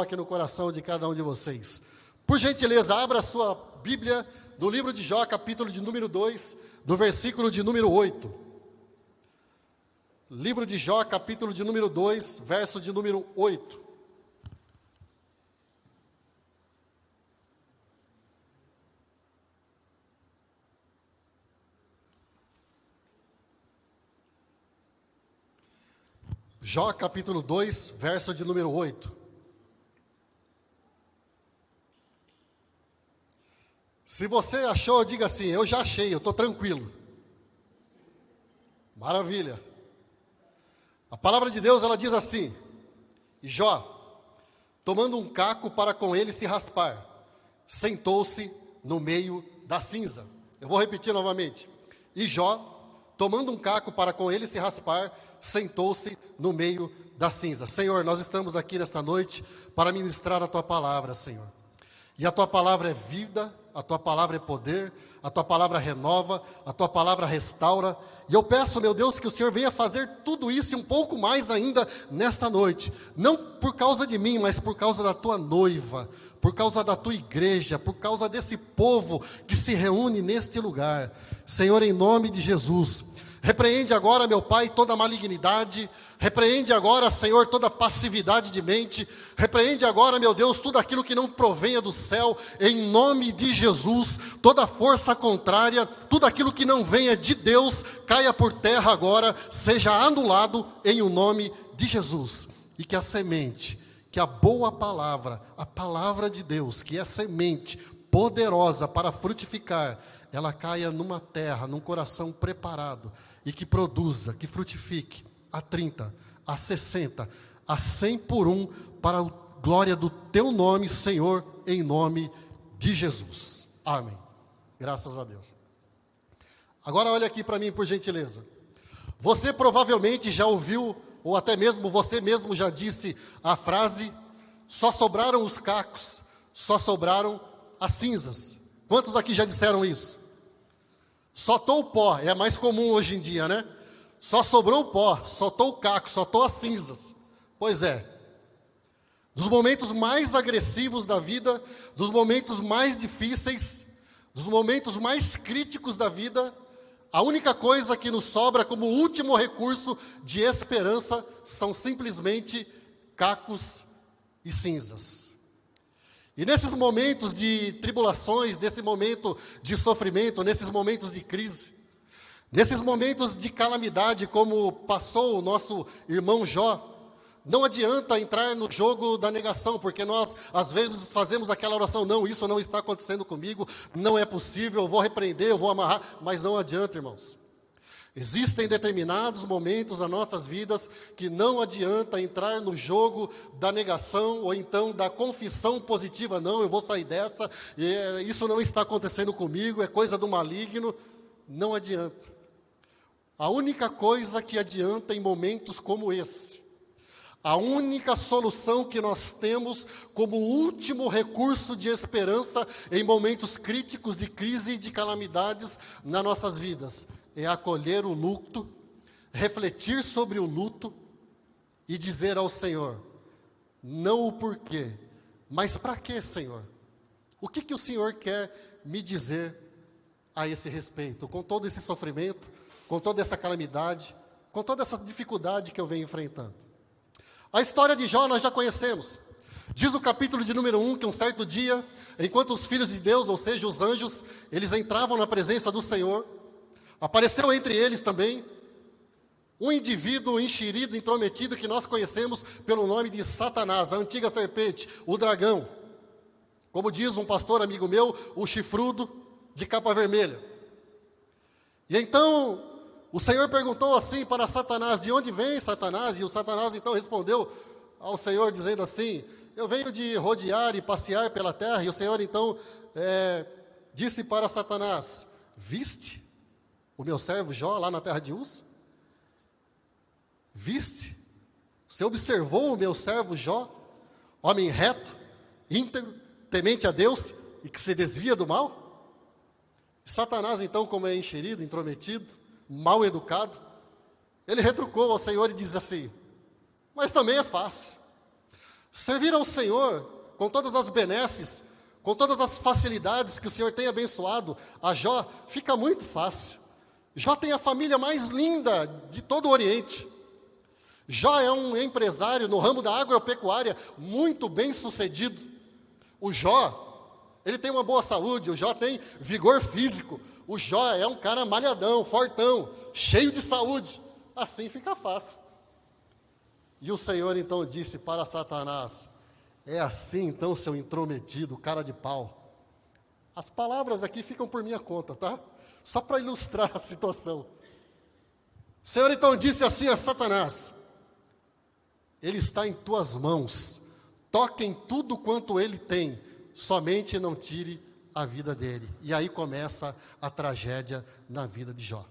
aqui no coração de cada um de vocês. Por gentileza, abra a sua Bíblia do livro de Jó, capítulo de número 2, do versículo de número 8. Livro de Jó, capítulo de número 2, verso de número 8. Jó, capítulo 2, verso de número 8. Se você achou, diga assim: eu já achei, eu estou tranquilo. Maravilha. A palavra de Deus, ela diz assim: e Jó, tomando um caco para com ele se raspar, sentou-se no meio da cinza. Eu vou repetir novamente. E Jó, tomando um caco para com ele se raspar, sentou-se no meio da cinza. Senhor, nós estamos aqui nesta noite para ministrar a Tua palavra, Senhor. E a Tua palavra é vida, a Tua palavra é poder, a Tua palavra renova, a Tua palavra restaura. E eu peço, meu Deus, que o Senhor venha fazer tudo isso e um pouco mais ainda nesta noite. Não por causa de mim, mas por causa da Tua noiva, por causa da Tua igreja, por causa desse povo que se reúne neste lugar. Senhor, em nome de Jesus, repreende agora, meu Pai, toda malignidade. Repreende agora, Senhor, toda passividade de mente. Repreende agora, meu Deus, tudo aquilo que não provenha do céu, em nome de Jesus. Toda força contrária, tudo aquilo que não venha de Deus, caia por terra agora, seja anulado em o nome de Jesus. E que a semente, que a boa palavra, a palavra de Deus, que é semente poderosa para frutificar, ela caia numa terra, num coração preparado, e que produza, que frutifique a 30, a 60, a 100 por um, para a glória do Teu nome, Senhor, em nome de Jesus. Amém. Graças a Deus. Agora olha aqui para mim, por gentileza. Você provavelmente já ouviu, ou até mesmo você mesmo já disse a frase: só sobraram os cacos, só sobraram as cinzas. Quantos aqui já disseram isso? Só estou o pó, é mais comum hoje em dia, né? Só sobrou o pó, só estou o caco, só estou as cinzas. Pois é. Dos momentos mais agressivos da vida, dos momentos mais difíceis, dos momentos mais críticos da vida, a única coisa que nos sobra como último recurso de esperança são simplesmente cacos e cinzas. E nesses momentos de tribulações, nesse momento de sofrimento, nesses momentos de crise, nesses momentos de calamidade, como passou o nosso irmão Jó, não adianta entrar no jogo da negação, porque nós, às vezes, fazemos aquela oração: não, isso não está acontecendo comigo, não é possível, eu vou repreender, eu vou amarrar, mas não adianta, irmãos. Existem determinados momentos nas nossas vidas que não adianta entrar no jogo da negação ou então da confissão positiva. Não, eu vou sair dessa, isso não está acontecendo comigo, é coisa do maligno. Não adianta. A única coisa que adianta em momentos como esse, a única solução que nós temos como último recurso de esperança em momentos críticos de crise e de calamidades nas nossas vidas, é acolher o luto, refletir sobre o luto e dizer ao Senhor, não o porquê, mas para quê, Senhor? O que o Senhor quer me dizer a esse respeito, com todo esse sofrimento, com toda essa calamidade, com toda essa dificuldade que eu venho enfrentando? A história de Jó nós já conhecemos. Diz o capítulo de número 1 que um certo dia, enquanto os filhos de Deus, ou seja, os anjos, eles entravam na presença do Senhor, apareceu entre eles também um indivíduo enxerido, intrometido, que nós conhecemos pelo nome de Satanás, a antiga serpente, o dragão. Como diz um pastor amigo meu, o chifrudo de capa vermelha. E então o Senhor perguntou assim para Satanás: de onde vem, Satanás? E o Satanás então respondeu ao Senhor dizendo assim: eu venho de rodear e passear pela terra. E o Senhor então disse para Satanás: viste o meu servo Jó lá na terra de Uz? Viste? Você observou o meu servo Jó, homem reto, íntegro, temente a Deus e que se desvia do mal? E Satanás então, como é enxerido, intrometido, mal educado, ele retrucou ao Senhor e diz assim: mas também é fácil. Servir ao Senhor, com todas as benesses, com todas as facilidades que o Senhor tem abençoado a Jó, fica muito fácil. Jó tem a família mais linda de todo o Oriente. Jó é um empresário no ramo da agropecuária muito bem sucedido. O Jó, ele tem uma boa saúde, o Jó tem vigor físico. O Jó é um cara malhadão, fortão, cheio de saúde. Assim fica fácil. E o Senhor então disse para Satanás: é assim então, seu intrometido, cara de pau. As palavras aqui ficam por minha conta, tá? Só para ilustrar a situação. O Senhor então disse assim a Satanás: ele está em tuas mãos, toque em tudo quanto ele tem, somente não tire a vida dele. E aí começa a tragédia na vida de Jó.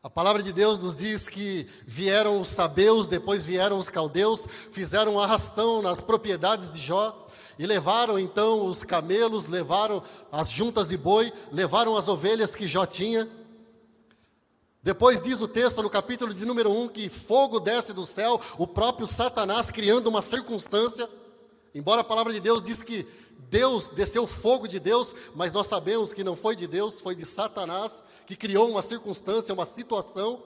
A palavra de Deus nos diz que vieram os sabeus, depois vieram os caldeus, fizeram um arrastão nas propriedades de Jó, e levaram então os camelos, levaram as juntas de boi, levaram as ovelhas que Jó tinha. Depois diz o texto no capítulo de número 1, que fogo desce do céu, o próprio Satanás criando uma circunstância. Embora a palavra de Deus diz que Deus desceu fogo de Deus, mas nós sabemos que não foi de Deus, foi de Satanás, que criou uma circunstância, uma situação,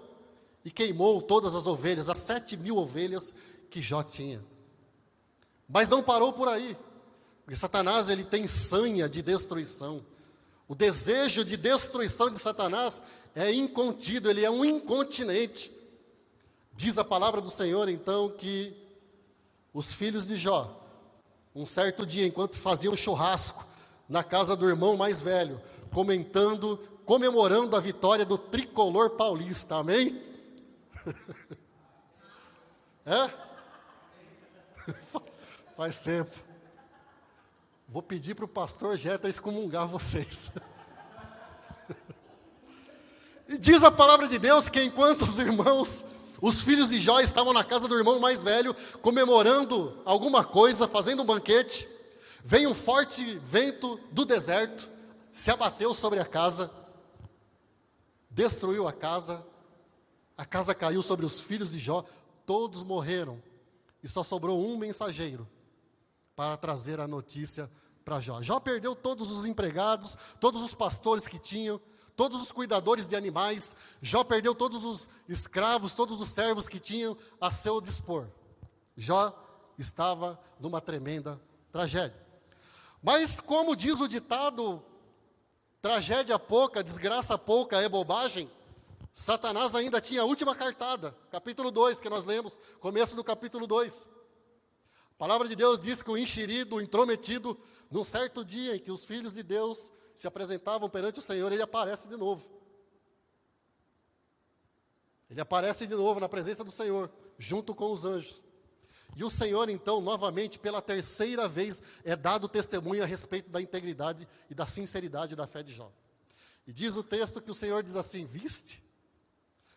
e queimou todas as ovelhas, as 7.000 ovelhas que Jó tinha. Mas não parou por aí, porque Satanás ele tem sanha de destruição. O desejo de destruição de Satanás é incontido, ele é um incontinente. Diz a palavra do Senhor então que os filhos de Jó, um certo dia, enquanto faziam churrasco na casa do irmão mais velho, comemorando a vitória do tricolor paulista, amém? É? Faz tempo. Vou pedir para o pastor Jeter excomungar vocês. E diz a palavra de Deus que enquanto os irmãos, os filhos de Jó estavam na casa do irmão mais velho, comemorando alguma coisa, fazendo um banquete, veio um forte vento do deserto, se abateu sobre a casa, destruiu a casa caiu sobre os filhos de Jó, todos morreram, e só sobrou um mensageiro para trazer a notícia para Jó. Jó perdeu todos os empregados, todos os pastores que tinham, todos os cuidadores de animais. Jó perdeu todos os escravos, todos os servos que tinham a seu dispor. Jó estava numa tremenda tragédia. Mas como diz o ditado, tragédia pouca, desgraça pouca é bobagem, Satanás ainda tinha a última cartada, capítulo 2, que nós lemos, começo do capítulo 2. A palavra de Deus diz que o enxerido, o intrometido, num certo dia em que os filhos de Deus se apresentavam perante o Senhor, ele aparece de novo. Ele aparece de novo na presença do Senhor, junto com os anjos. E o Senhor, então, novamente, pela terceira vez, é dado testemunho a respeito da integridade e da sinceridade da fé de Jó. E diz o texto que o Senhor diz assim: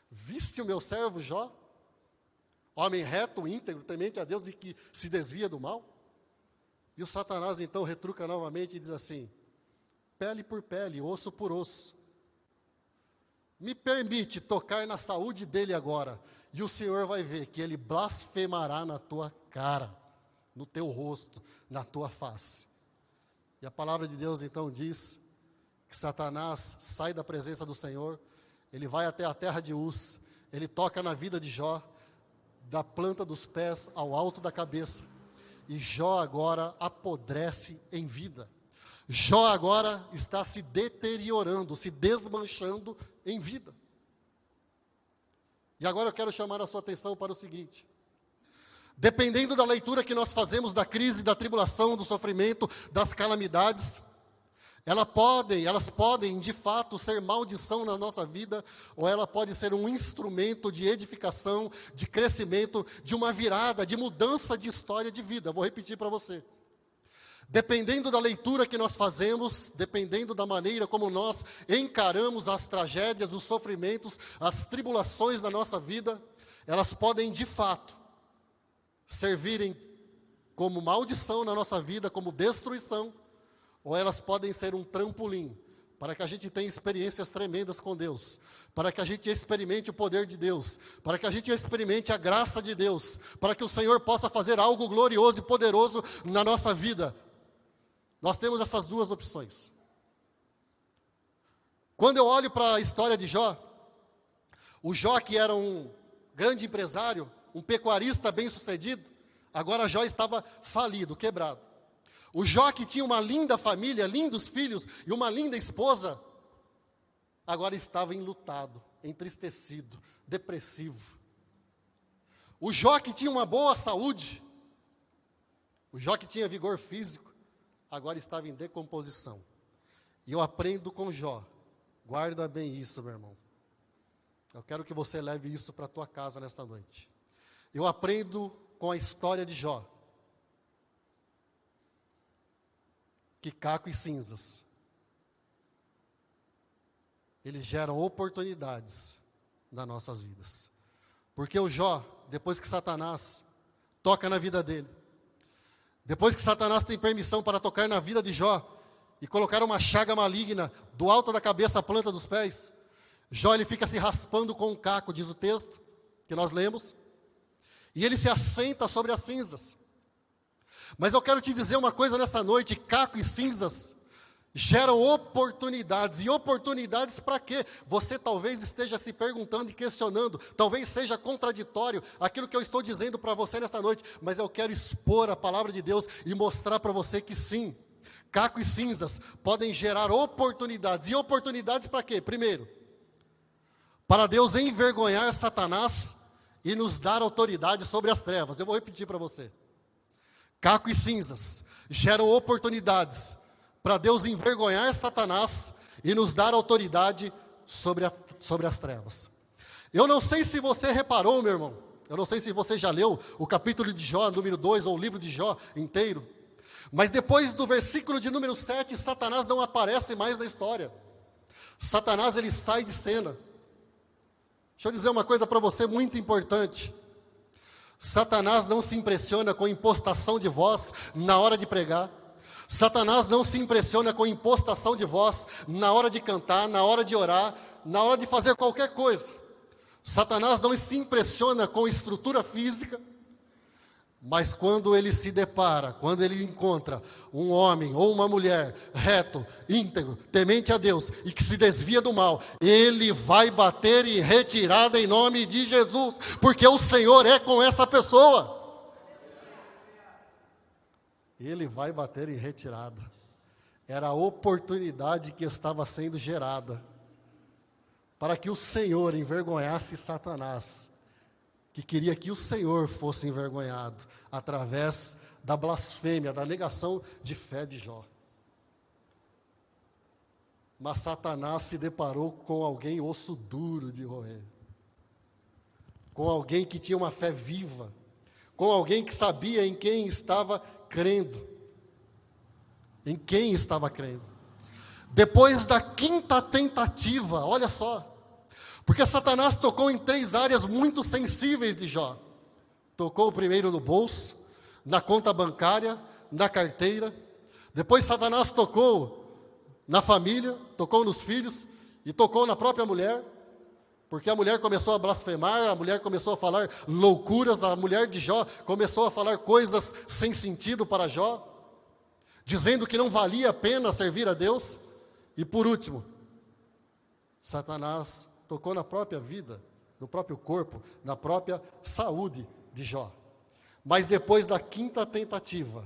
Viste o meu servo Jó? Homem reto, íntegro, temente a Deus e que se desvia do mal? E o Satanás, então, retruca novamente e diz assim: pele por pele, osso por osso. Me permite tocar na saúde dele agora, e o Senhor vai ver que ele blasfemará na tua cara, no teu rosto, na tua face. E a palavra de Deus então diz que Satanás sai da presença do Senhor, ele vai até a terra de Uz, ele toca na vida de Jó, da planta dos pés ao alto da cabeça, e Jó agora apodrece em vida. Jó agora está se deteriorando, se desmanchando em vida. E agora eu quero chamar a sua atenção para o seguinte: dependendo da leitura que nós fazemos da crise, da tribulação, do sofrimento, das calamidades, elas podem de fato ser maldição na nossa vida, ou ela pode ser um instrumento de edificação, de crescimento, de uma virada, de mudança de história de vida. Vou repetir para você. Dependendo da leitura que nós fazemos, dependendo da maneira como nós encaramos as tragédias, os sofrimentos, as tribulações da nossa vida, elas podem de fato servirem como maldição na nossa vida, como destruição, ou elas podem ser um trampolim para que a gente tenha experiências tremendas com Deus, para que a gente experimente o poder de Deus, para que a gente experimente a graça de Deus, para que o Senhor possa fazer algo glorioso e poderoso na nossa vida. Nós temos essas duas opções. Quando eu olho para a história de Jó, o Jó, que era um grande empresário, um pecuarista bem-sucedido, agora Jó estava falido, quebrado. O Jó, que tinha uma linda família, lindos filhos e uma linda esposa, agora estava enlutado, entristecido, depressivo. O Jó, que tinha uma boa saúde, o Jó, que tinha vigor físico, agora estava em decomposição. E eu aprendo com Jó. Guarda bem isso, meu irmão. Eu quero que você leve isso para a tua casa nesta noite. Eu aprendo com a história de Jó que caco e cinzas, eles geram oportunidades nas nossas vidas. Porque o Jó, depois que Satanás toca na vida dele, depois que Satanás tem permissão para tocar na vida de Jó, e colocar uma chaga maligna do alto da cabeça à planta dos pés, Jó, ele fica se raspando com um caco, diz o texto que nós lemos, e ele se assenta sobre as cinzas. Mas eu quero te dizer uma coisa nessa noite: caco e cinzas geram oportunidades. E oportunidades para quê? Você talvez esteja se perguntando e questionando, talvez seja contraditório aquilo que eu estou dizendo para você nessa noite, mas eu quero expor a palavra de Deus e mostrar para você que sim, caco e cinzas podem gerar oportunidades. E oportunidades para quê? Primeiro, para Deus envergonhar Satanás e nos dar autoridade sobre as trevas. Eu vou repetir para você. Caco e cinzas geram oportunidades para Deus envergonhar Satanás e nos dar autoridade sobre as trevas. Eu não sei se você reparou, meu irmão, eu não sei se você já leu o capítulo de Jó, número 2, ou o livro de Jó inteiro, mas depois do versículo de número 7, Satanás não aparece mais na história. Satanás, ele sai de cena. Deixa eu dizer uma coisa para você muito importante. Satanás não se impressiona com impostação de voz na hora de pregar. Satanás não se impressiona com impostação de voz na hora de cantar, na hora de orar, na hora de fazer qualquer coisa. Satanás não se impressiona com estrutura física, mas quando ele se depara, quando ele encontra um homem ou uma mulher reto, íntegro, temente a Deus e que se desvia do mal, ele vai bater em retirada em nome de Jesus, porque o Senhor é com essa pessoa. Ele vai bater em retirada. Era a oportunidade que estava sendo gerada para que o Senhor envergonhasse Satanás, que queria que o Senhor fosse envergonhado através da blasfêmia, da negação de fé de Jó. Mas Satanás se deparou com alguém osso duro de roer, com alguém que tinha uma fé viva, com alguém que sabia em quem estava crendo. Em quem estava crendo. Depois da quinta tentativa, olha só, porque Satanás tocou em 3 áreas muito sensíveis de Jó. Tocou primeiro no bolso, na conta bancária, na carteira. Depois Satanás tocou na família, tocou nos filhos e tocou na própria mulher. Porque a mulher começou a blasfemar, a mulher começou a falar loucuras, a mulher de Jó começou a falar coisas sem sentido para Jó, dizendo que não valia a pena servir a Deus. E por último, Satanás tocou na própria vida, no próprio corpo, na própria saúde de Jó. Mas depois da quinta tentativa,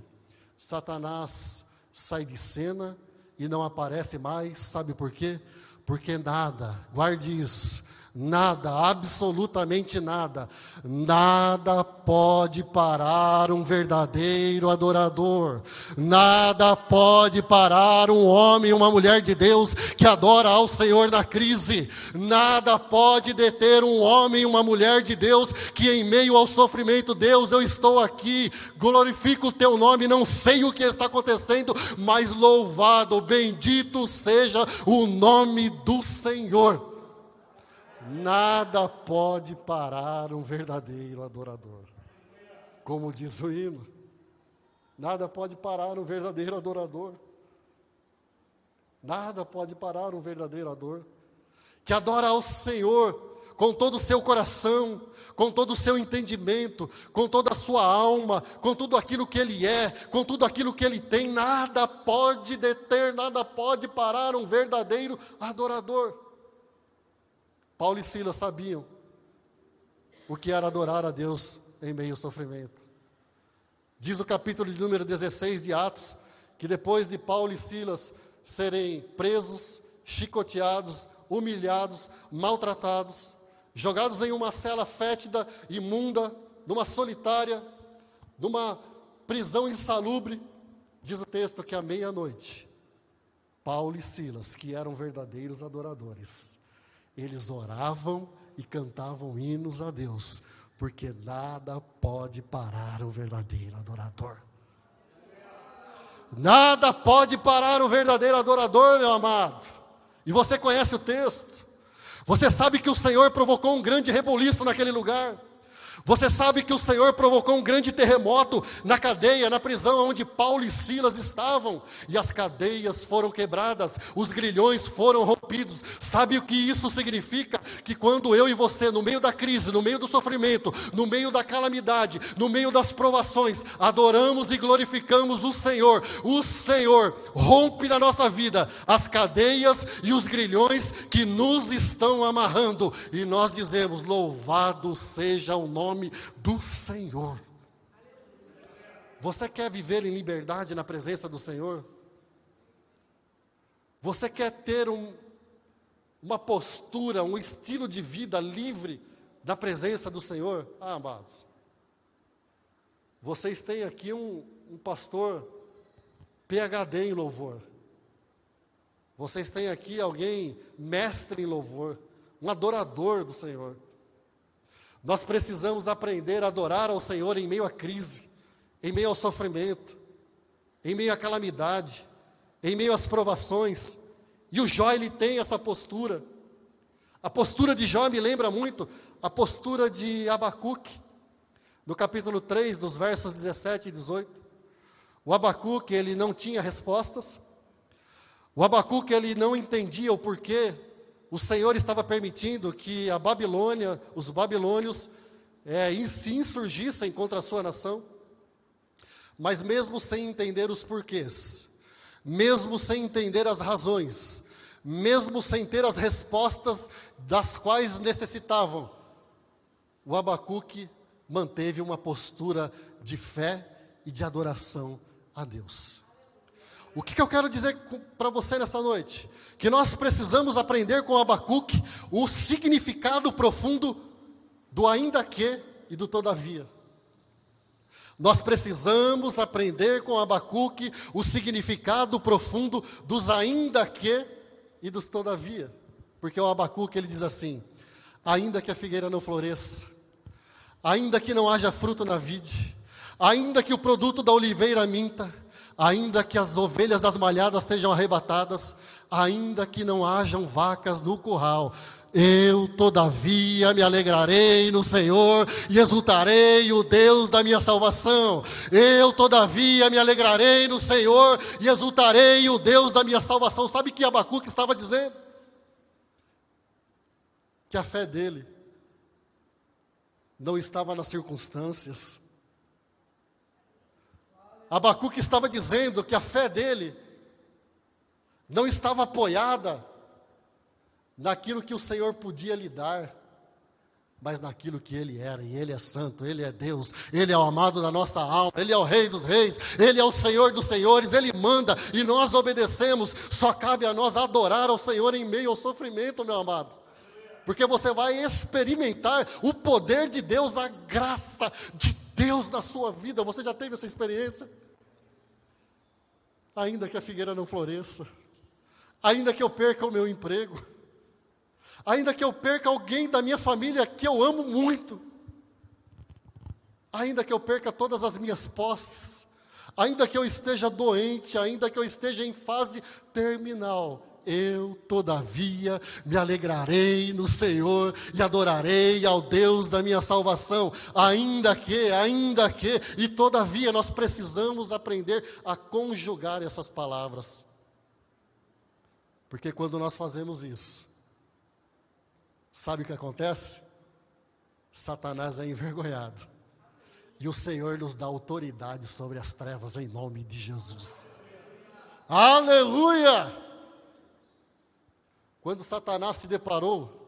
Satanás sai de cena e não aparece mais. Sabe por quê? Porque nada, guarde isso, nada, absolutamente nada, nada pode parar um verdadeiro adorador, nada pode parar um homem e uma mulher de Deus que adora ao Senhor na crise, nada pode deter um homem e uma mulher de Deus que em meio ao sofrimento, Deus, eu estou aqui, glorifico o teu nome, não sei o que está acontecendo, mas louvado, bendito seja o nome do Senhor. Nada pode parar um verdadeiro adorador. Como diz o hino, nada pode parar um verdadeiro adorador. Nada pode parar um verdadeiro adorador, que adora ao Senhor com todo o seu coração, com todo o seu entendimento, com toda a sua alma, com tudo aquilo que ele é, com tudo aquilo que ele tem. Nada pode deter, nada pode parar um verdadeiro adorador. Paulo e Silas sabiam o que era adorar a Deus em meio ao sofrimento. Diz o capítulo de número 16 de Atos, que depois de Paulo e Silas serem presos, chicoteados, humilhados, maltratados, jogados em uma cela fétida, imunda, numa solitária, numa prisão insalubre, diz o texto que à meia-noite, Paulo e Silas, que eram verdadeiros adoradores, eles oravam e cantavam hinos a Deus, porque nada pode parar o verdadeiro adorador. Nada pode parar o verdadeiro adorador, meu amado. E você conhece o texto. Você sabe que o Senhor provocou um grande reboliço naquele lugar. Você sabe que o Senhor provocou um grande terremoto na cadeia, na prisão onde Paulo e Silas estavam. E as cadeias foram quebradas, os grilhões foram rompidos. Sabe o que isso significa? Que quando eu e você, no meio da crise, no meio do sofrimento, no meio da calamidade, no meio das provações, adoramos e glorificamos o Senhor rompe na nossa vida as cadeias e os grilhões que nos estão amarrando. E nós dizemos, louvado seja o nome do Senhor. Você quer viver em liberdade na presença do Senhor? Você quer ter uma postura, um estilo de vida livre da presença do Senhor? Ah, amados, vocês têm aqui um pastor PhD em louvor. Vocês têm aqui alguém mestre em louvor, um adorador do Senhor. Nós precisamos aprender a adorar ao Senhor em meio à crise, em meio ao sofrimento, em meio à calamidade, em meio às provações. E o Jó, ele tem essa postura. A postura de Jó me lembra muito a postura de Abacuque, no capítulo 3, dos versos 17 e 18. O Abacuque, ele não tinha respostas. O Abacuque, ele não entendia o porquê o Senhor estava permitindo que a Babilônia, os babilônios, se insurgissem contra a sua nação. Mas mesmo sem entender os porquês, mesmo sem entender as razões, mesmo sem ter as respostas das quais necessitavam, o Abacuque manteve uma postura de fé e de adoração a Deus. O que eu quero dizer para você nessa noite? Que nós precisamos aprender com Abacuque o significado profundo do ainda que e do todavia. Nós precisamos aprender com Abacuque o significado profundo dos ainda que e dos todavia. Porque o Abacuque, ele diz assim, ainda que a figueira não floresça, ainda que não haja fruto na vide, ainda que o produto da oliveira minta, ainda que as ovelhas das malhadas sejam arrebatadas, ainda que não hajam vacas no curral, eu todavia me alegrarei no Senhor e exultarei o Deus da minha salvação. Eu todavia me alegrarei no Senhor e exultarei o Deus da minha salvação. Sabe o que Abacuque estava dizendo? Que a fé dele não estava nas circunstâncias. Abacuque estava dizendo que a fé dele não estava apoiada naquilo que o Senhor podia lhe dar, mas naquilo que Ele era, e Ele é santo, Ele é Deus, Ele é o amado da nossa alma, Ele é o Rei dos reis, Ele é o Senhor dos senhores, Ele manda e nós obedecemos. Só cabe a nós adorar ao Senhor em meio ao sofrimento, meu amado, porque você vai experimentar o poder de Deus, a graça de Deus na sua vida. Você já teve essa experiência? Ainda que a figueira não floresça, ainda que eu perca o meu emprego, ainda que eu perca alguém da minha família que eu amo muito, ainda que eu perca todas as minhas posses, ainda que eu esteja doente, ainda que eu esteja em fase terminal, eu todavia me alegrarei no Senhor e adorarei ao Deus da minha salvação, ainda que, e todavia. Nós precisamos aprender a conjugar essas palavras. Porque quando nós fazemos isso, sabe o que acontece? Satanás é envergonhado. E o Senhor nos dá autoridade sobre as trevas em nome de Jesus. Aleluia! Quando Satanás se deparou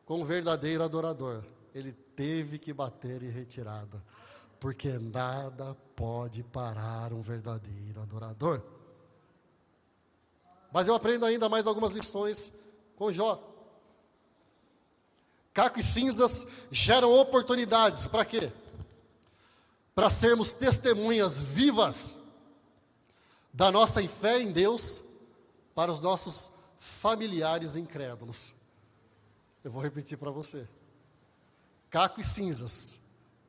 com um verdadeiro adorador, ele teve que bater em retirada, porque nada pode parar um verdadeiro adorador. Mas eu aprendo ainda mais algumas lições com Jó. Caco e cinzas geram oportunidades, para quê? Para sermos testemunhas vivas da nossa fé em Deus para os nossos familiares incrédulos. Eu vou repetir para você. Caco e cinzas,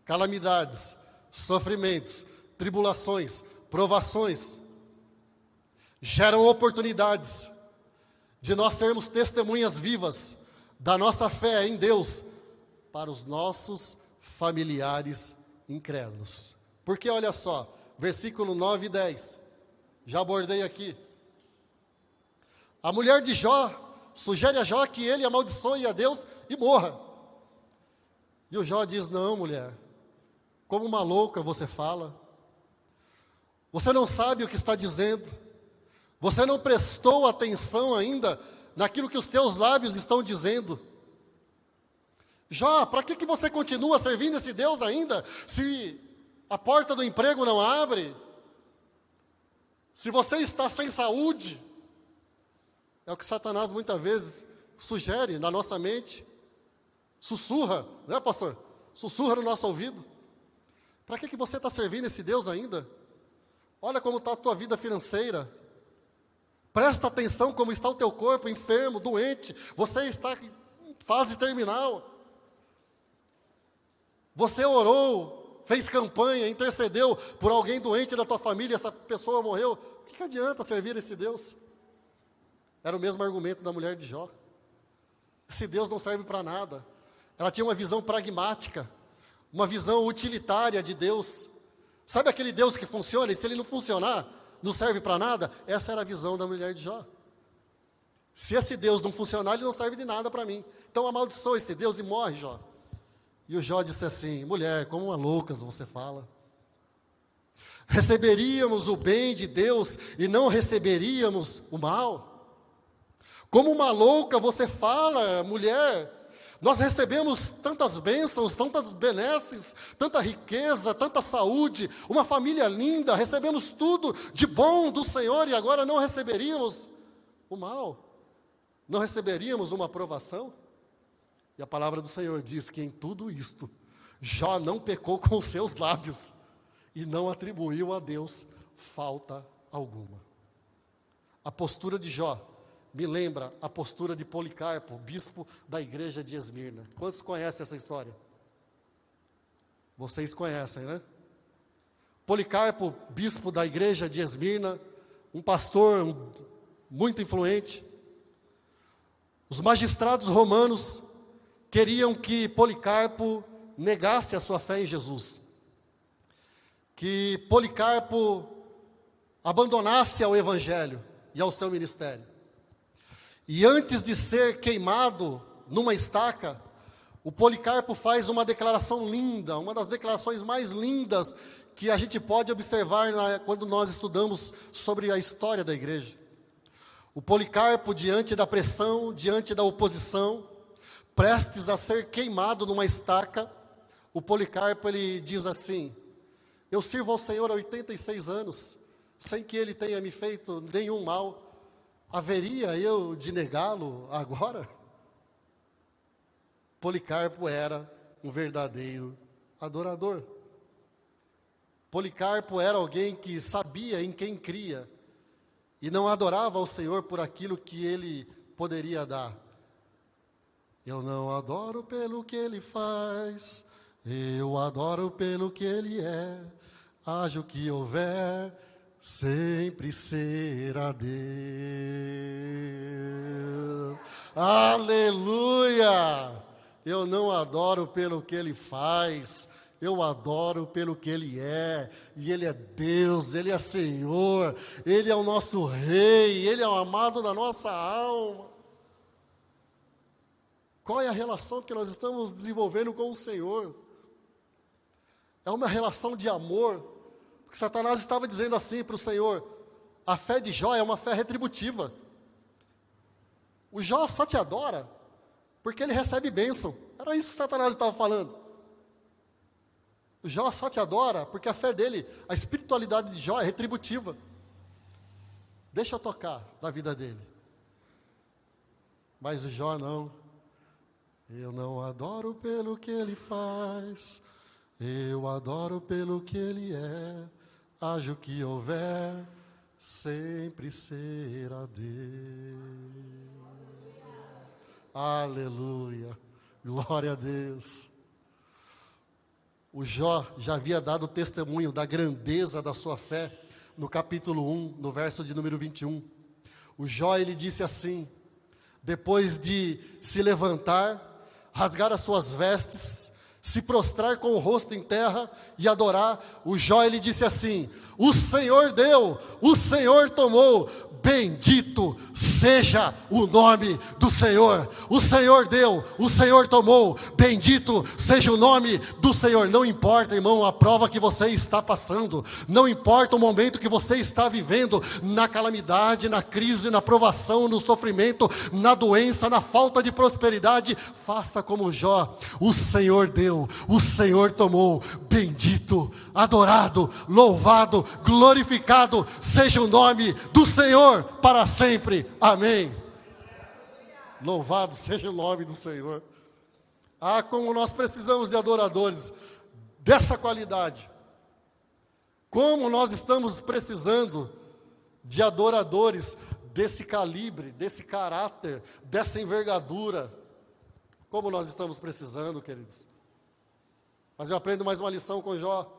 calamidades, sofrimentos, tribulações, provações, geram oportunidades de nós sermos testemunhas vivas da nossa fé em Deus para os nossos familiares incrédulos. Porque olha só, versículo 9 e 10, já abordei aqui. A mulher de Jó sugere a Jó que ele amaldiçoe a Deus e morra. E o Jó diz: não, mulher, como uma louca você fala. Você não sabe o que está dizendo. Você não prestou atenção ainda naquilo que os teus lábios estão dizendo. Jó, para que você continua servindo esse Deus ainda, se a porta do emprego não abre? Se você está sem saúde? É o que Satanás muitas vezes sugere na nossa mente. Sussurra, né, pastor? Sussurra no nosso ouvido. Para que você está servindo esse Deus ainda? Olha como está a tua vida financeira. Presta atenção como está o teu corpo, enfermo, doente. Você está em fase terminal. Você orou, fez campanha, intercedeu por alguém doente da tua família, essa pessoa morreu. O que adianta servir esse Deus? Era o mesmo argumento da mulher de Jó. Esse Deus não serve para nada. Ela tinha uma visão pragmática, uma visão utilitária de Deus. Sabe aquele Deus que funciona e se ele não funcionar, não serve para nada? Essa era a visão da mulher de Jó. Se esse Deus não funcionar, ele não serve de nada para mim. Então amaldiçoa esse Deus e morre, Jó. E o Jó disse assim: mulher, como uma louca você fala. Receberíamos o bem de Deus e não receberíamos o mal? Como uma louca você fala, mulher. Nós recebemos tantas bênçãos, tantas benesses, tanta riqueza, tanta saúde, uma família linda, recebemos tudo de bom do Senhor e agora não receberíamos o mal? Não receberíamos uma aprovação? E a palavra do Senhor diz que em tudo isto, Jó não pecou com os seus lábios e não atribuiu a Deus falta alguma. A postura de Jó me lembra a postura de Policarpo, bispo da igreja de Esmirna. Quantos conhecem essa história? Vocês conhecem, né? Policarpo, bispo da igreja de Esmirna, um pastor muito influente. Os magistrados romanos queriam que Policarpo negasse a sua fé em Jesus. Que Policarpo abandonasse ao evangelho e ao seu ministério. E antes de ser queimado numa estaca, o Policarpo faz uma declaração linda, uma das declarações mais lindas que a gente pode observar quando nós estudamos sobre a história da igreja. O Policarpo, diante da pressão, diante da oposição, prestes a ser queimado numa estaca, o Policarpo ele diz assim: eu sirvo ao Senhor há 86 anos, sem que Ele tenha me feito nenhum mal. Haveria eu de negá-lo agora? Policarpo era um verdadeiro adorador. Policarpo era alguém que sabia em quem cria e não adorava ao Senhor por aquilo que Ele poderia dar. Eu não adoro pelo que Ele faz, eu adoro pelo que Ele é. Haja o que houver, sempre será Deus. Aleluia! Eu não adoro pelo que Ele faz, Eu adoro pelo que Ele é, e Ele é Deus, Ele é Senhor, Ele é o nosso Rei, Ele é o amado da nossa alma. Qual é a relação que nós estamos desenvolvendo com o Senhor? É uma relação de amor, porque Satanás estava dizendo assim para o Senhor: a fé de Jó é uma fé retributiva. O Jó só te adora porque ele recebe bênção. Era isso que Satanás estava falando. O Jó só te adora porque a fé dele, a espiritualidade de Jó é retributiva. Deixa eu tocar na vida dele. Mas o Jó não. Eu não adoro pelo que ele faz, eu adoro pelo que ele é. Haja o que houver, sempre será Deus. Aleluia, glória a Deus. O Jó já havia dado testemunho da grandeza da sua fé no capítulo 1, no verso de número 21. O Jó, ele disse assim, depois de se levantar, rasgar as suas vestes, se prostrar com o rosto em terra e adorar, o Jó, ele disse assim: o Senhor deu, o Senhor tomou, bendito seja o nome do Senhor. O Senhor deu, o Senhor tomou, bendito seja o nome do Senhor. Não importa, irmão, a prova que você está passando, não importa o momento que você está vivendo, na calamidade, na crise, na provação, no sofrimento, na doença, na falta de prosperidade, faça como Jó: o Senhor deu, o Senhor tomou, bendito, adorado, louvado, glorificado seja o nome do Senhor para sempre, amém. Louvado seja o nome do Senhor. Ah, como nós precisamos de adoradores dessa qualidade, como nós estamos precisando de adoradores desse calibre, desse caráter, dessa envergadura, como nós estamos precisando, queridos. Mas eu aprendo mais uma lição com Jó.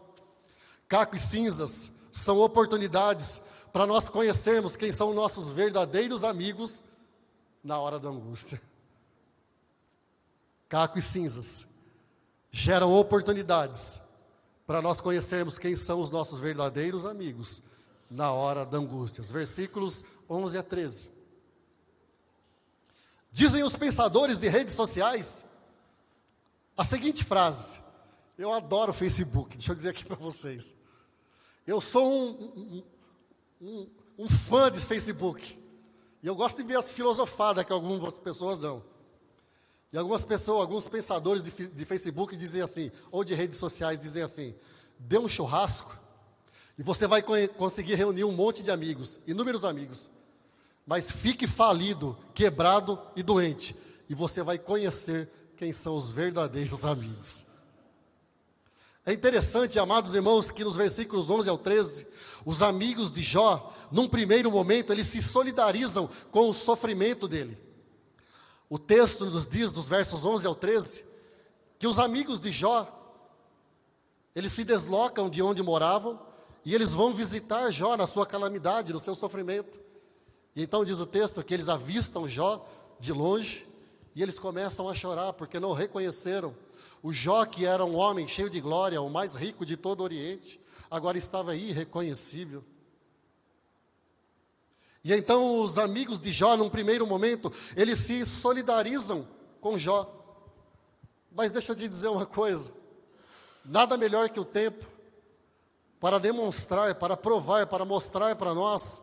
Caco e cinzas são oportunidades para nós conhecermos quem são nossos verdadeiros amigos na hora da angústia. Caco e cinzas geram oportunidades para nós conhecermos quem são os nossos verdadeiros amigos na hora da angústia. Versículos 11 a 13. Dizem os pensadores de redes sociais a seguinte frase. Eu adoro o Facebook, deixa eu dizer aqui para vocês. Eu sou um fã de Facebook. E eu gosto de ver as filosofadas que algumas pessoas dão. E algumas pessoas, alguns pensadores de Facebook dizem assim, ou de redes sociais dizem assim: dê um churrasco e você vai conseguir reunir um monte de amigos, inúmeros amigos. Mas fique falido, quebrado e doente, e você vai conhecer quem são os verdadeiros amigos. É interessante, amados irmãos, que nos versículos 11 ao 13, os amigos de Jó, num primeiro momento, eles se solidarizam com o sofrimento dele. O texto nos diz, dos versos 11 ao 13, que os amigos de Jó, eles se deslocam de onde moravam, e eles vão visitar Jó na sua calamidade, no seu sofrimento. E então diz o texto que eles avistam Jó de longe, e eles começam a chorar, porque não reconheceram o Jó, que era um homem cheio de glória, o mais rico de todo o Oriente, agora estava irreconhecível. E então os amigos de Jó, num primeiro momento, eles se solidarizam com Jó. Mas deixa eu te dizer uma coisa, nada melhor que o tempo para demonstrar, para provar, para mostrar para nós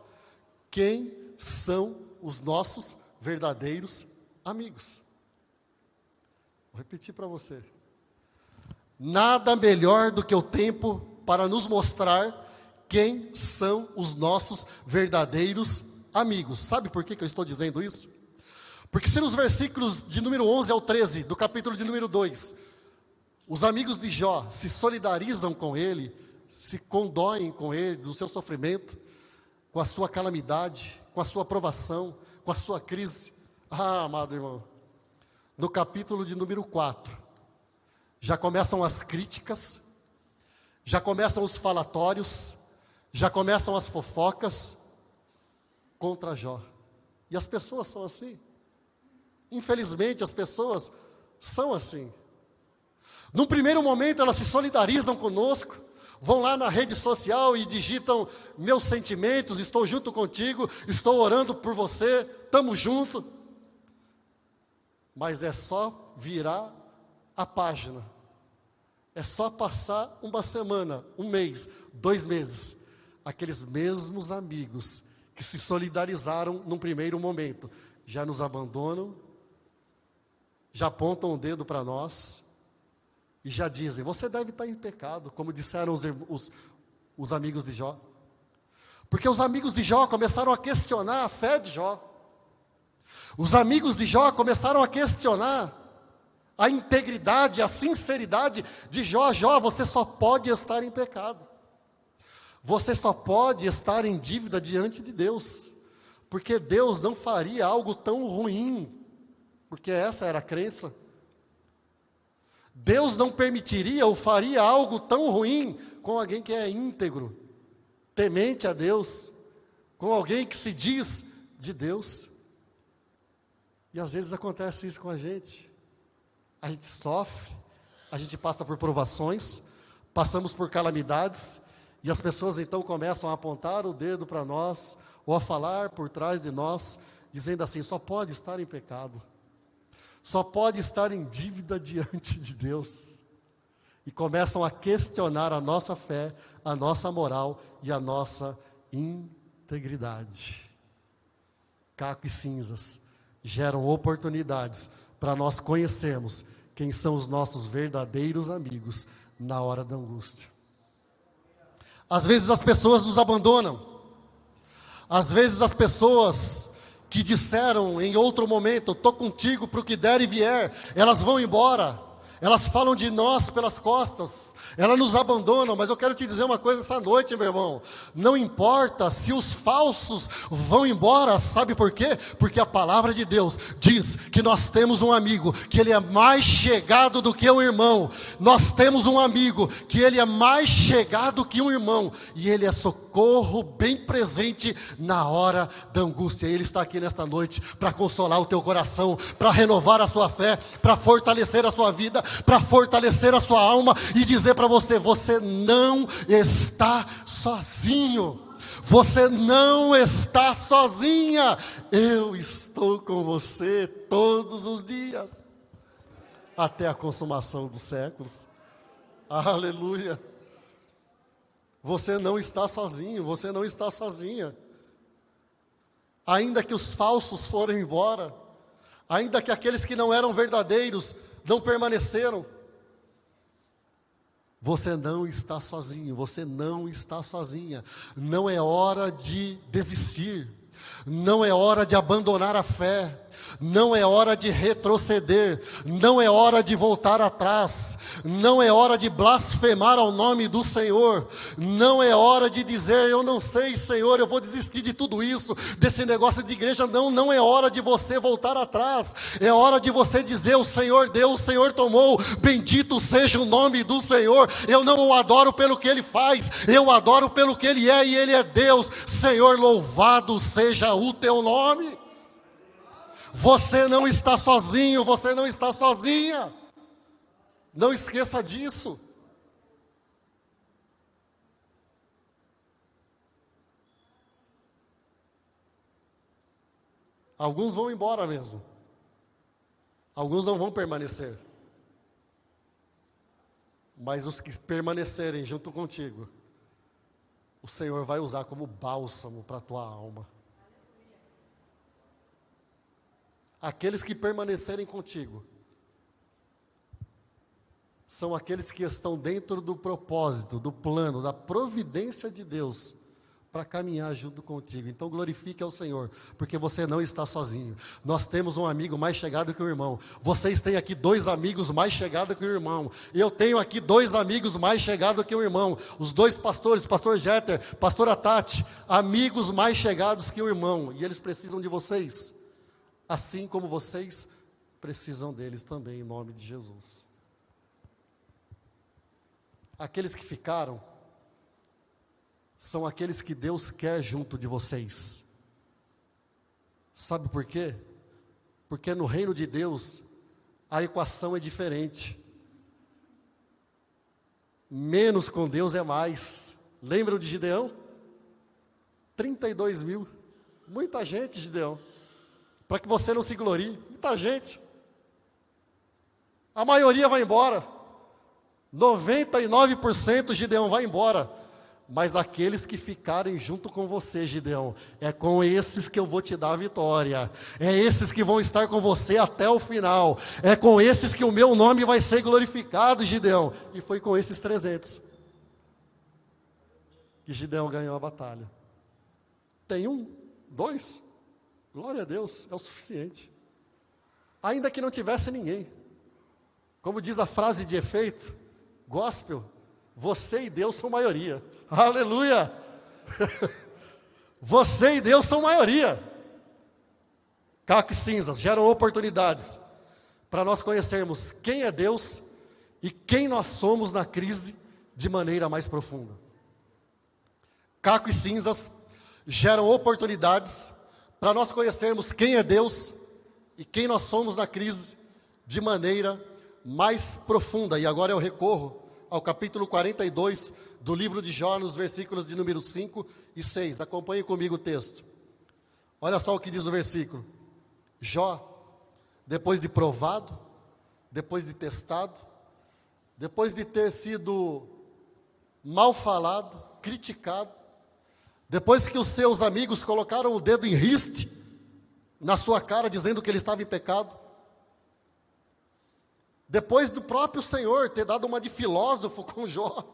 quem são os nossos verdadeiros amigos. Vou repetir para você. Nada melhor do que o tempo para nos mostrar quem são os nossos verdadeiros amigos. Sabe por que eu estou dizendo isso? Porque se nos versículos de número 11 ao 13, do capítulo de número 2, os amigos de Jó se solidarizam com ele, se condoem com ele, do seu sofrimento, com a sua calamidade, com a sua provação, com a sua crise. Ah, amado irmão, no capítulo de número 4, já começam as críticas, já começam os falatórios, já começam as fofocas contra Jó. E as pessoas são assim. Infelizmente, as pessoas são assim. Num primeiro momento, elas se solidarizam conosco, vão lá na rede social e digitam meus sentimentos, estou junto contigo, estou orando por você, estamos juntos. Mas é só virar a página, é só passar uma semana, um mês, 2 meses, aqueles mesmos amigos que se solidarizaram num primeiro momento, já nos abandonam, já apontam o dedo para nós, e já dizem, você deve estar em pecado, como disseram os amigos de Jó. Porque os amigos de Jó começaram a questionar a fé de Jó. Os amigos de Jó começaram a questionar a integridade, a sinceridade de Jó. Jó, você só pode estar em pecado. Você só pode estar em dívida diante de Deus. Porque Deus não faria algo tão ruim. Porque essa era a crença. Deus não permitiria ou faria algo tão ruim com alguém que é íntegro, temente a Deus, com alguém que se diz de Deus. E às vezes acontece isso com a gente sofre, a gente passa por provações, passamos por calamidades, e as pessoas então começam a apontar o dedo para nós, ou a falar por trás de nós, dizendo assim, só pode estar em pecado, só pode estar em dívida diante de Deus, e começam a questionar a nossa fé, a nossa moral e a nossa integridade. Caco e cinzas geram oportunidades para nós conhecermos quem são os nossos verdadeiros amigos na hora da angústia. Às vezes as pessoas nos abandonam, às vezes as pessoas que disseram em outro momento, estou contigo para o que der e vier, elas vão embora, elas falam de nós pelas costas, elas nos abandonam, mas eu quero te dizer uma coisa essa noite, meu irmão, não importa se os falsos vão embora, sabe por quê? Porque a palavra de Deus diz que nós temos um amigo, que ele é mais chegado do que um irmão, nós temos um amigo, que ele é mais chegado que um irmão, e ele é socorro bem presente na hora da angústia. Ele está aqui nesta noite para consolar o teu coração, para renovar a sua fé, para fortalecer a sua vida, para fortalecer a sua alma e dizer para você, você não está sozinho, você não está sozinha, eu estou com você todos os dias, até a consumação dos séculos, aleluia. Você não está sozinho, você não está sozinha, ainda que os falsos forem embora, ainda que aqueles que não eram verdadeiros não permaneceram, você não está sozinho, você não está sozinha. Não é hora de desistir, não é hora de abandonar a fé, não é hora de retroceder, não é hora de voltar atrás, não é hora de blasfemar ao nome do Senhor, não é hora de dizer, eu não sei, Senhor, eu vou desistir de tudo isso, desse negócio de igreja. Não é hora de você voltar atrás, é hora de você dizer, o Senhor deu, o Senhor tomou, bendito seja o nome do Senhor. Eu não o adoro pelo que Ele faz, eu o adoro pelo que Ele é, e Ele é Deus. Senhor, louvado seja o teu nome. Você não está sozinho, você não está sozinha. Não esqueça disso. Alguns vão embora mesmo. Alguns não vão permanecer. Mas os que permanecerem junto contigo, o Senhor vai usar como bálsamo para a tua alma. Aqueles que permanecerem contigo são aqueles que estão dentro do propósito, do plano, da providência de Deus para caminhar junto contigo. Então glorifique ao Senhor, porque você não está sozinho. Nós temos um amigo mais chegado que o irmão. Vocês têm aqui 2 amigos mais chegados que o irmão. Eu tenho aqui 2 amigos mais chegados que o irmão. Os 2 pastores, pastor Jeter, pastora Tati, amigos mais chegados que o irmão. E eles precisam de vocês, assim como vocês precisam deles também, em nome de Jesus. Aqueles que ficaram são aqueles que Deus quer junto de vocês. Sabe por quê? Porque no reino de Deus a equação é diferente. Menos com Deus é mais. Lembram de Gideão? 32 mil. Muita gente, Gideão. Para que você não se glorie. Muita gente. A maioria vai embora. 99% Gideão vai embora. Mas aqueles que ficarem junto com você, Gideão, é com esses que eu vou te dar a vitória. É esses que vão estar com você até o final. É com esses que o meu nome vai ser glorificado, Gideão. E foi com esses 300 que Gideão ganhou a batalha. Tem 1, 2, glória a Deus, é o suficiente. Ainda que não tivesse ninguém. Como diz a frase de efeito, gospel, você e Deus são maioria. Aleluia! Você e Deus são maioria. Caco e cinzas geram oportunidades para nós conhecermos quem é Deus e quem nós somos na crise de maneira mais profunda. Caco e cinzas geram oportunidades para nós conhecermos quem é Deus e quem nós somos na crise de maneira mais profunda. E agora eu recorro ao capítulo 42 do livro de Jó, nos versículos de número 5 e 6. Acompanhe comigo o texto. Olha só o que diz o versículo. Jó, depois de provado, depois de testado, depois de ter sido mal falado, criticado, depois que os seus amigos colocaram o dedo em riste na sua cara, dizendo que ele estava em pecado, depois do próprio Senhor ter dado uma de filósofo com Jó,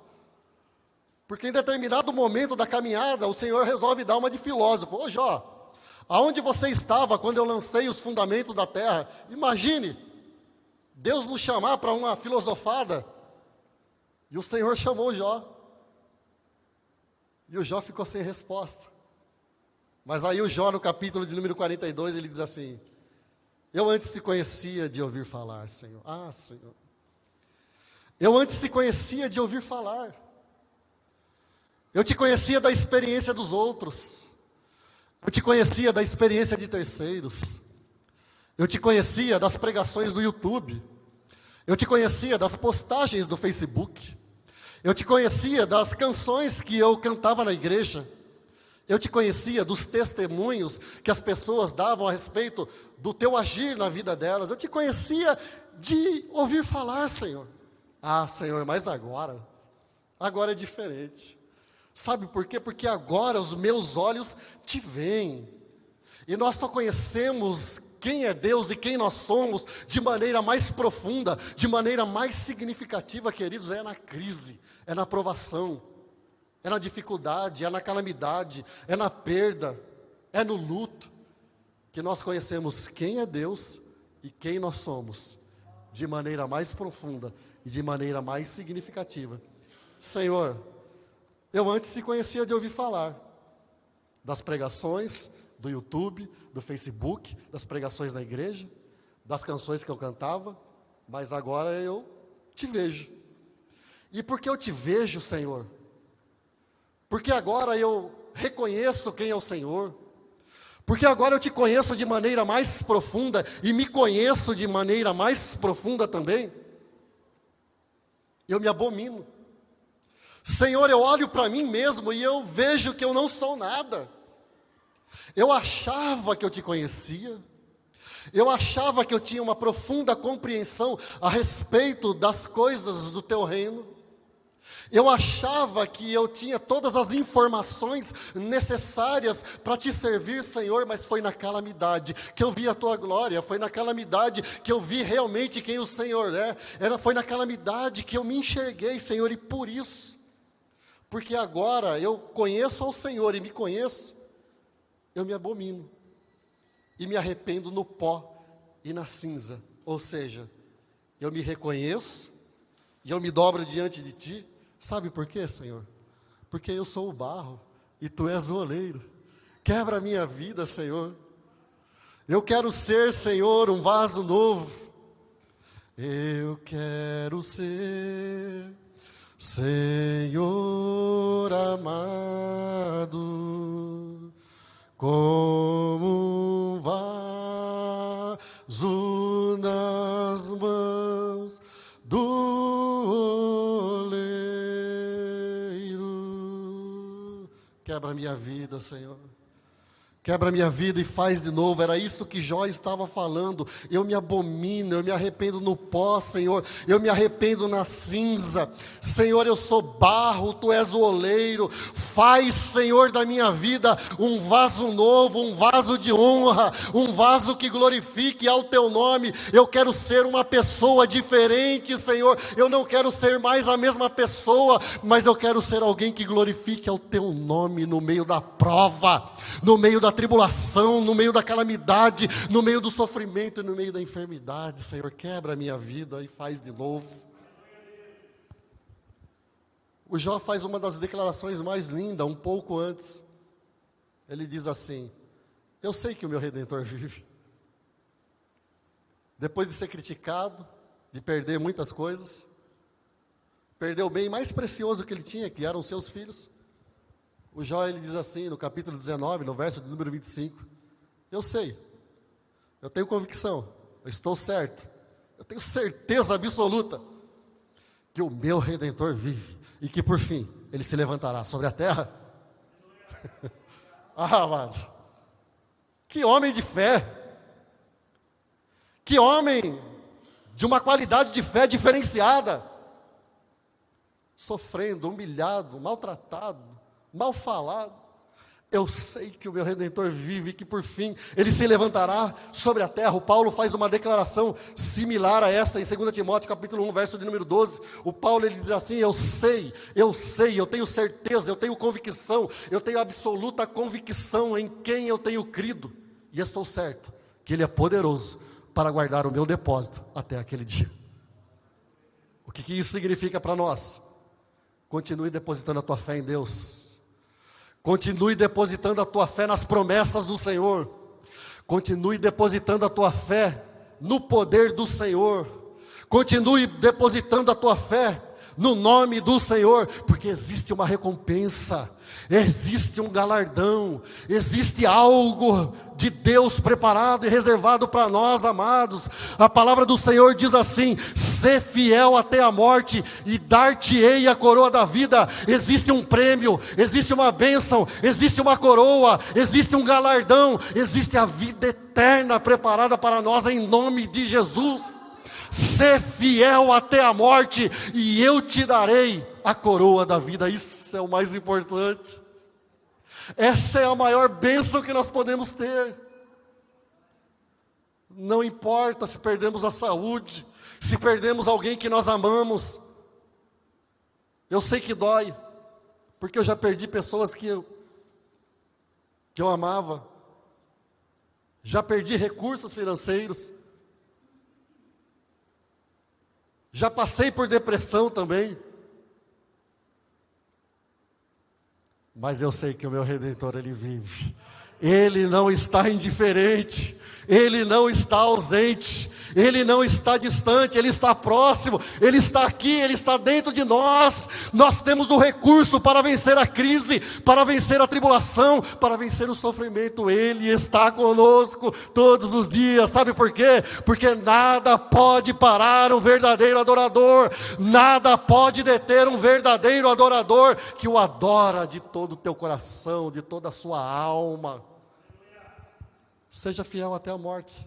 porque em determinado momento da caminhada, o Senhor resolve dar uma de filósofo. Ô Jó, aonde você estava quando eu lancei os fundamentos da terra? Imagine, Deus nos chamar para uma filosofada, e o Senhor chamou Jó, e o Jó ficou sem resposta. Mas aí o Jó, no capítulo de número 42, ele diz assim: eu antes te conhecia de ouvir falar, Senhor. Ah, Senhor. Eu antes te conhecia de ouvir falar. Eu te conhecia da experiência dos outros. Eu te conhecia da experiência de terceiros. Eu te conhecia das pregações do YouTube. Eu te conhecia das postagens do Facebook. Eu te conhecia das canções que eu cantava na igreja. Eu te conhecia dos testemunhos que as pessoas davam a respeito do teu agir na vida delas. Eu te conhecia de ouvir falar, Senhor. Ah, Senhor, mas agora é diferente. Sabe por quê? Porque agora os meus olhos te veem. E nós só conhecemos quem é Deus e quem nós somos de maneira mais profunda, de maneira mais significativa, queridos, é na crise, é na provação. É na dificuldade, é na calamidade, é na perda, é no luto, que nós conhecemos quem é Deus e quem nós somos, de maneira mais profunda e de maneira mais significativa. Senhor, eu antes te conhecia de ouvir falar, das pregações, do YouTube, do Facebook, das pregações na igreja, das canções que eu cantava, mas agora eu te vejo. E porque eu te vejo, Senhor, porque agora eu reconheço quem é o Senhor, porque agora eu te conheço de maneira mais profunda e me conheço de maneira mais profunda também, eu me abomino. Senhor, eu olho para mim mesmo e eu vejo que eu não sou nada. Eu achava que eu te conhecia, eu achava que eu tinha uma profunda compreensão a respeito das coisas do teu reino. Eu achava que eu tinha todas as informações necessárias para te servir, Senhor, mas foi na calamidade que eu vi a tua glória, foi na calamidade que eu vi realmente quem o Senhor é, foi na calamidade que eu me enxerguei, Senhor, e por isso, porque agora eu conheço ao Senhor e me conheço, eu me abomino e me arrependo no pó e na cinza, ou seja, eu me reconheço e eu me dobro diante de ti. Sabe por quê, Senhor? Porque eu sou o barro e tu és o oleiro. Quebra a minha vida, Senhor. Eu quero ser, Senhor, um vaso novo. Eu quero ser, Senhor amado, como um vaso nas mãos do oleiro. quebra a minha vida, Senhor. Quebra a minha vida e faz de novo. Era isso que Jó estava falando. Eu me abomino, eu me arrependo no pó, Senhor. Eu me arrependo na cinza. Senhor, eu sou barro, Tu és o oleiro. Faz, Senhor, da minha vida um vaso novo, um vaso de honra, um vaso que glorifique ao Teu nome. Eu quero ser uma pessoa diferente, Senhor. Eu não quero ser mais a mesma pessoa, mas eu quero ser alguém que glorifique ao Teu nome no meio da prova, no meio da tribulação, no meio da calamidade, no meio do sofrimento, no meio da enfermidade. Senhor, quebra a minha vida e faz de novo. O Jó faz uma das declarações mais lindas, um pouco antes. Ele diz assim: eu sei que o meu Redentor vive. Depois de ser criticado, de perder muitas coisas, perdeu o bem mais precioso que ele tinha, que eram os seus filhos. O Jó, ele diz assim, no capítulo 19, no verso de número 25, eu sei, eu tenho convicção, eu estou certo, eu tenho certeza absoluta, que o meu Redentor vive, e que por fim, ele se levantará sobre a terra. Ah, amados, que homem de fé, que homem de uma qualidade de fé diferenciada, sofrendo, humilhado, maltratado, mal falado. Eu sei que o meu Redentor vive e que por fim ele se levantará sobre a terra. O Paulo faz uma declaração similar a essa em 2 Timóteo capítulo 1, verso de número 12. O Paulo, ele diz assim: eu sei, eu tenho certeza, eu tenho convicção, eu tenho absoluta convicção em quem eu tenho crido, e estou certo que Ele é poderoso para guardar o meu depósito até aquele dia. O que isso significa para nós? Continue depositando a tua fé em Deus. Continue depositando a tua fé nas promessas do Senhor. Continue depositando a tua fé no poder do Senhor. Continue depositando a tua fé no nome do Senhor, porque existe uma recompensa, existe um galardão, existe algo de Deus preparado e reservado para nós, amados. A palavra do Senhor diz assim: sê fiel até a morte e dar-te-ei a coroa da vida. Existe um prêmio, existe uma bênção, existe uma coroa, existe um galardão, existe a vida eterna preparada para nós em nome de Jesus. Sê fiel até a morte e eu te darei a coroa da vida. Isso é o mais importante. Essa é a maior bênção que nós podemos ter. Não importa se perdemos a saúde, se perdemos alguém que nós amamos. Eu sei que dói, porque eu já perdi pessoas que eu amava. Já perdi recursos financeiros. Já passei por depressão também. Mas eu sei que o meu Redentor, Ele vive. Ele não está indiferente, Ele não está ausente, Ele não está distante, Ele está próximo, Ele está aqui, Ele está dentro de nós. Nós temos o recurso para vencer a crise, para vencer a tribulação, para vencer o sofrimento. Ele está conosco todos os dias. Sabe por quê? Porque nada pode parar um verdadeiro adorador, nada pode deter um verdadeiro adorador que o adora de todo o teu coração, de toda a sua alma. Seja fiel até a morte,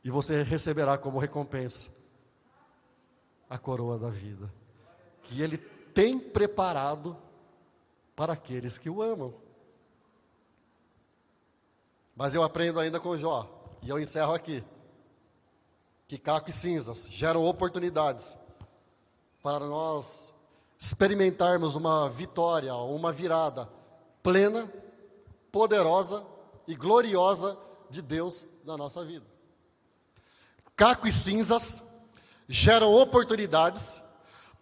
e você receberá como recompensa a coroa da vida, que Ele tem preparado para aqueles que o amam. Mas eu aprendo ainda com Jó, e eu encerro aqui, que caco e cinzas geram oportunidades para nós experimentarmos uma vitória, uma virada plena, poderosa e gloriosa de Deus na nossa vida. Caco e cinzas geram oportunidades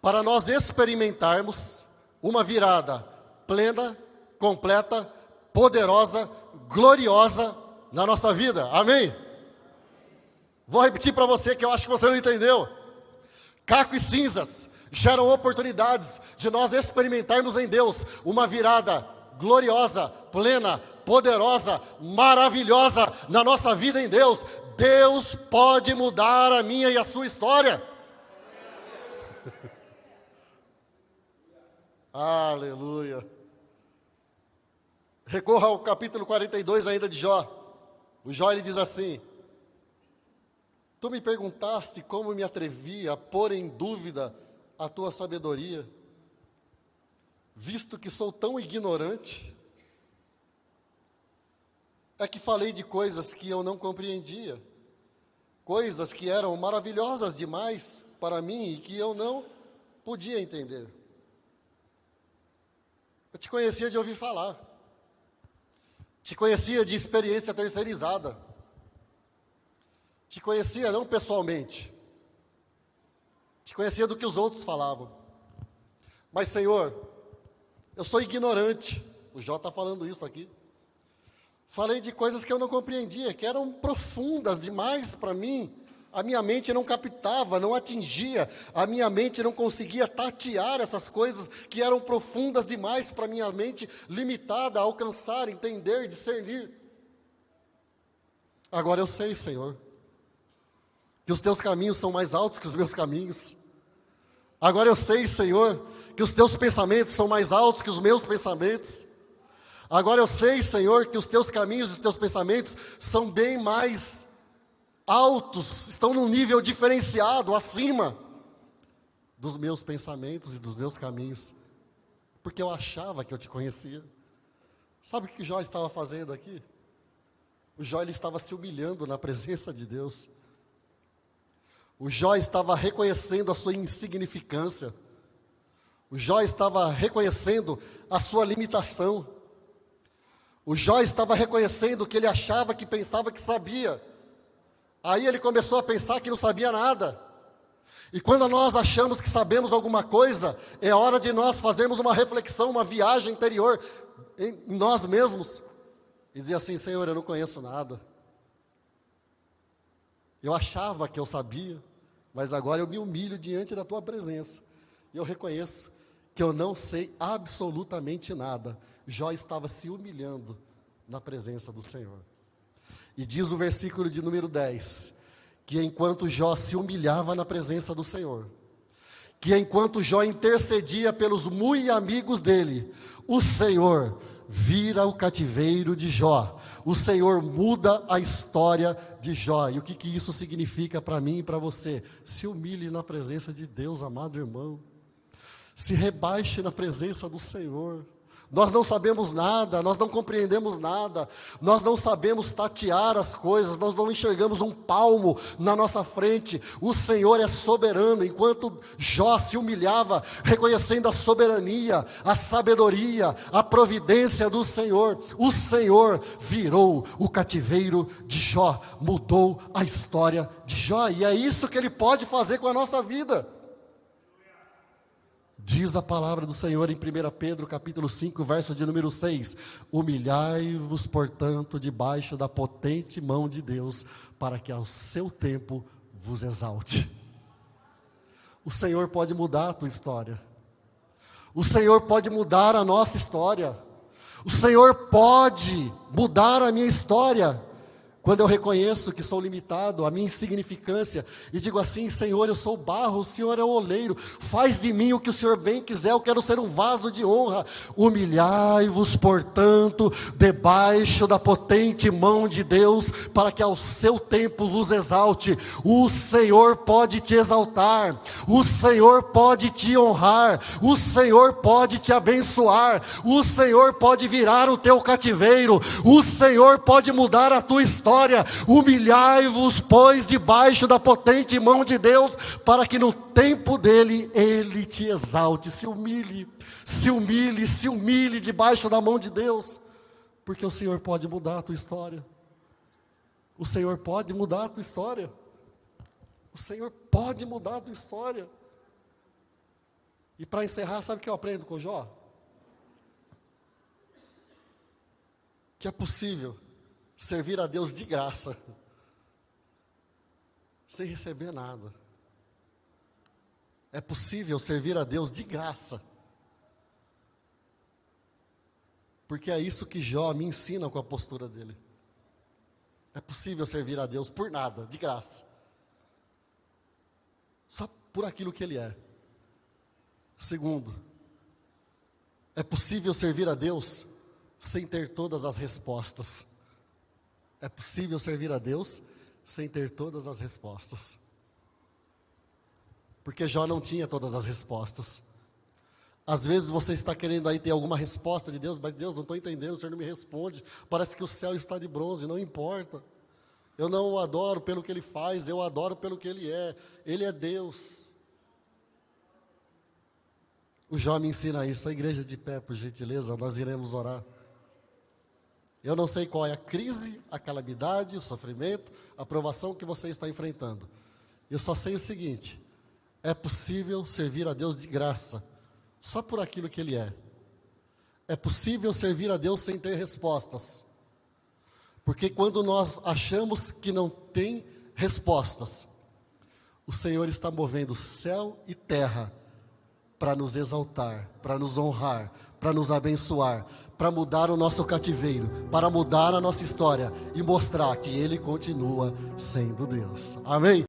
para nós experimentarmos uma virada plena, completa, poderosa, gloriosa na nossa vida. Amém? Vou repetir para você, que eu acho que você não entendeu. Caco e cinzas geram oportunidades de nós experimentarmos em Deus uma virada gloriosa, plena, poderosa, maravilhosa na nossa vida em Deus. Deus pode mudar a minha e a sua história. Aleluia. Recorra ao capítulo 42 ainda de Jó. O Jó, ele diz assim: tu me perguntaste como me atrevi a pôr em dúvida a tua sabedoria, visto que sou tão ignorante. É que falei de coisas que eu não compreendia, coisas que eram maravilhosas demais para mim e que eu não podia entender. Eu te conhecia de ouvir falar, te conhecia de experiência terceirizada, te conhecia não pessoalmente, te conhecia do que os outros falavam. Mas, Senhor, eu sou ignorante, o Jó está falando isso aqui. Falei de coisas que eu não compreendia, que eram profundas demais para mim. A minha mente não captava, não atingia, a minha mente não conseguia tatear essas coisas que eram profundas demais para minha mente limitada a alcançar, entender, discernir. Agora eu sei, Senhor, que os teus caminhos são mais altos que os meus caminhos. Agora eu sei, Senhor, que os teus pensamentos são mais altos que os meus pensamentos. Agora eu sei, Senhor, que os teus caminhos e os teus pensamentos são bem mais altos, estão num nível diferenciado, acima dos meus pensamentos e dos meus caminhos, porque eu achava que eu te conhecia. Sabe o que o Jó estava fazendo aqui? O Jó, ele estava se humilhando na presença de Deus. O Jó estava reconhecendo a sua insignificância. O Jó estava reconhecendo a sua limitação. O Jó estava reconhecendo que ele achava, que pensava que sabia. Aí ele começou a pensar que não sabia nada. E quando nós achamos que sabemos alguma coisa, é hora de nós fazermos uma reflexão, uma viagem interior em nós mesmos. E dizer assim: Senhor, eu não conheço nada. Eu achava que eu sabia, mas agora eu me humilho diante da tua presença. E eu reconheço que eu não sei absolutamente nada. Jó estava se humilhando na presença do Senhor. E diz o versículo de número 10, que enquanto Jó se humilhava na presença do Senhor, que enquanto Jó intercedia pelos muito amigos dele, o Senhor vira o cativeiro de Jó. O Senhor muda a história de Jó. E o que isso significa para mim e para você? Se humilhe na presença de Deus, amado irmão. Se rebaixe na presença do Senhor. Nós não sabemos nada, nós não compreendemos nada, nós não sabemos tatear as coisas, nós não enxergamos um palmo na nossa frente. O Senhor é soberano. Enquanto Jó se humilhava, reconhecendo a soberania, a sabedoria, a providência do Senhor, o Senhor virou o cativeiro de Jó, mudou a história de Jó, e é isso que Ele pode fazer com a nossa vida. Diz a palavra do Senhor em 1 Pedro capítulo 5, verso de número 6. Humilhai-vos, portanto, debaixo da potente mão de Deus, para que ao seu tempo vos exalte. O Senhor pode mudar a tua história. O Senhor pode mudar a nossa história. O Senhor pode mudar a minha história. Quando eu reconheço que sou limitado, a minha insignificância, e digo assim: Senhor, eu sou barro, o Senhor é o oleiro, faz de mim o que o Senhor bem quiser, eu quero ser um vaso de honra. Humilhai-vos, portanto, debaixo da potente mão de Deus, para que ao seu tempo vos exalte. O Senhor pode te exaltar, o Senhor pode te honrar, o Senhor pode te abençoar, o Senhor pode virar o teu cativeiro, o Senhor pode mudar a tua história. Humilhai-vos, pois, debaixo da potente mão de Deus, para que no tempo dele, Ele te exalte. Se humilhe, se humilhe, se humilhe debaixo da mão de Deus, porque o Senhor pode mudar a tua história. O Senhor pode mudar a tua história. O Senhor pode mudar a tua história. E para encerrar, sabe o que eu aprendo com Jó? Que é possível servir a Deus de graça, sem receber nada. É possível servir a Deus de graça, porque é isso que Jó me ensina com a postura dele. É possível servir a Deus por nada, de graça, só por aquilo que Ele é. Segundo, é possível servir a Deus sem ter todas as respostas. É possível servir a Deus sem ter todas as respostas. Porque Jó não tinha todas as respostas. Às vezes você está querendo aí ter alguma resposta de Deus, mas Deus, não estou entendendo, o Senhor não me responde. Parece que o céu está de bronze, não importa. Eu não o adoro pelo que Ele faz, eu o adoro pelo que Ele é. Ele é Deus. O Jó me ensina isso. A igreja de pé, por gentileza, nós iremos orar. Eu não sei qual é a crise, a calamidade, o sofrimento, a provação que você está enfrentando. Eu só sei o seguinte: é possível servir a Deus de graça, só por aquilo que Ele é. É possível servir a Deus sem ter respostas. Porque quando nós achamos que não tem respostas, o Senhor está movendo céu e terra para nos exaltar, para nos honrar, para nos abençoar, para mudar o nosso cativeiro, para mudar a nossa história e mostrar que Ele continua sendo Deus. Amém?